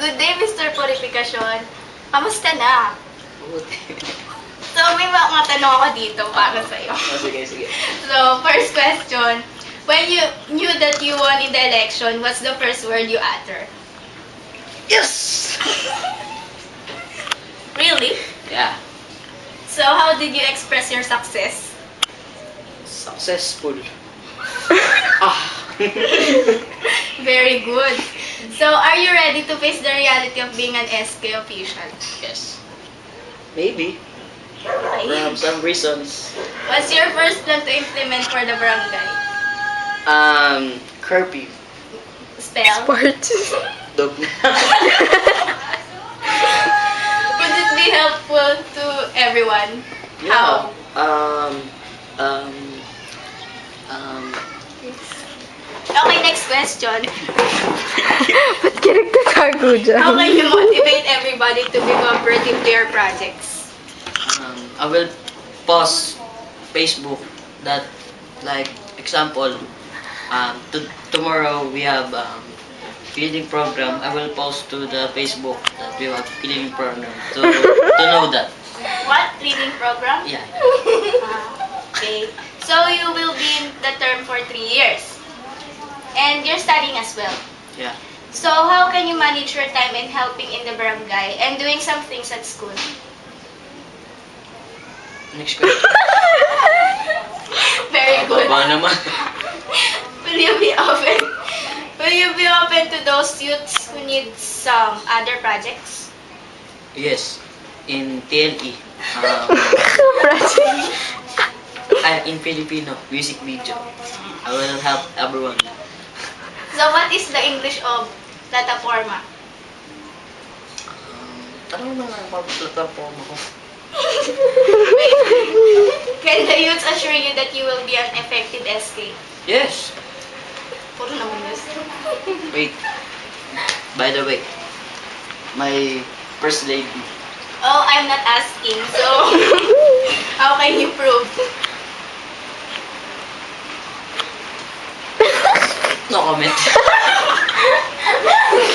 Good day, Mr. Purificacion. Kamusta na? So, may mga tanong ako dito para sa'yo. Sige. So, first question. When you knew that you won in the election, what's the first word you utter? Yes! Really? Yeah. So, how did you express your success? Successful. Very good. So, are you ready to face the reality of being an SK official? Yes. Maybe. Okay. From some reasons. What's your first plan to implement for the barangay? Curfew. Spell? Sports. Dog. Would it be helpful to everyone? How? Okay, next question. Ba't ka nagtatago How dyan? can you motivate everybody to be cooperative to your projects? I will post Facebook that, like, example, tomorrow we have cleaning program. I will post to the Facebook that we have cleaning program to know that. What? Reading program? Yeah. Okay. So, you will be in the term for 3 years. And you're studying as well. Yeah. So, how can you manage your time in helping in the barangay and doing some things at school? Next question. Very good. Baba naman. Will you be open? Will you be open to those youths who need some other projects? Yes. In TLE. Project. In Filipino music video. I will help everyone. So, what is the English of plataforma? Tanong na nga mga platform ako. Can the youths assure you that you will be an effective SK? Yes. Puro naman yes. Wait. By the way, my first lady. Oh, I'm not asking. So, how can you prove? No comment.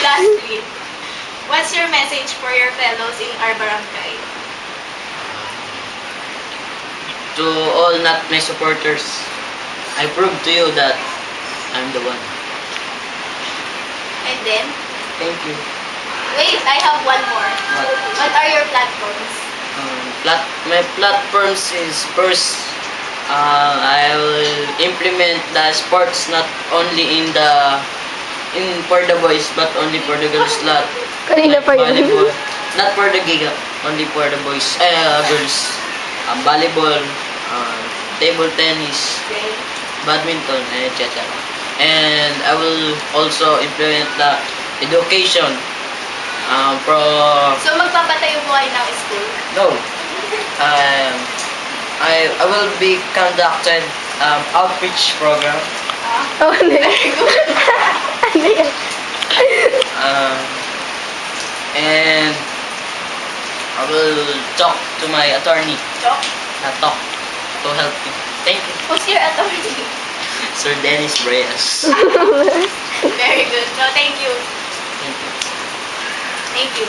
Lastly, what's your message for your fellows in our barangay? To all not my supporters, I prove to you that I'm the one. And then, Thank you. wait, I have one more. What? What are your platforms? My platforms is first, I will implement the sports not only for the boys but only for the girls lot. Kanina pa yun. Volleyball. Not for the giga, only for the boys, girls. Volleyball, table tennis, Okay. badminton, etc. And I will also implement the education from So, magpapatayo po kayo ng school? no. I will be conducted outreach program. Oh, ano yun? Very good. Ano yan? And I will talk to my attorney. Chok, Talk to help me. Thank you, who's your authority? Sir Dennis Reyes. Very good. No, thank you. Thank you. Thank you.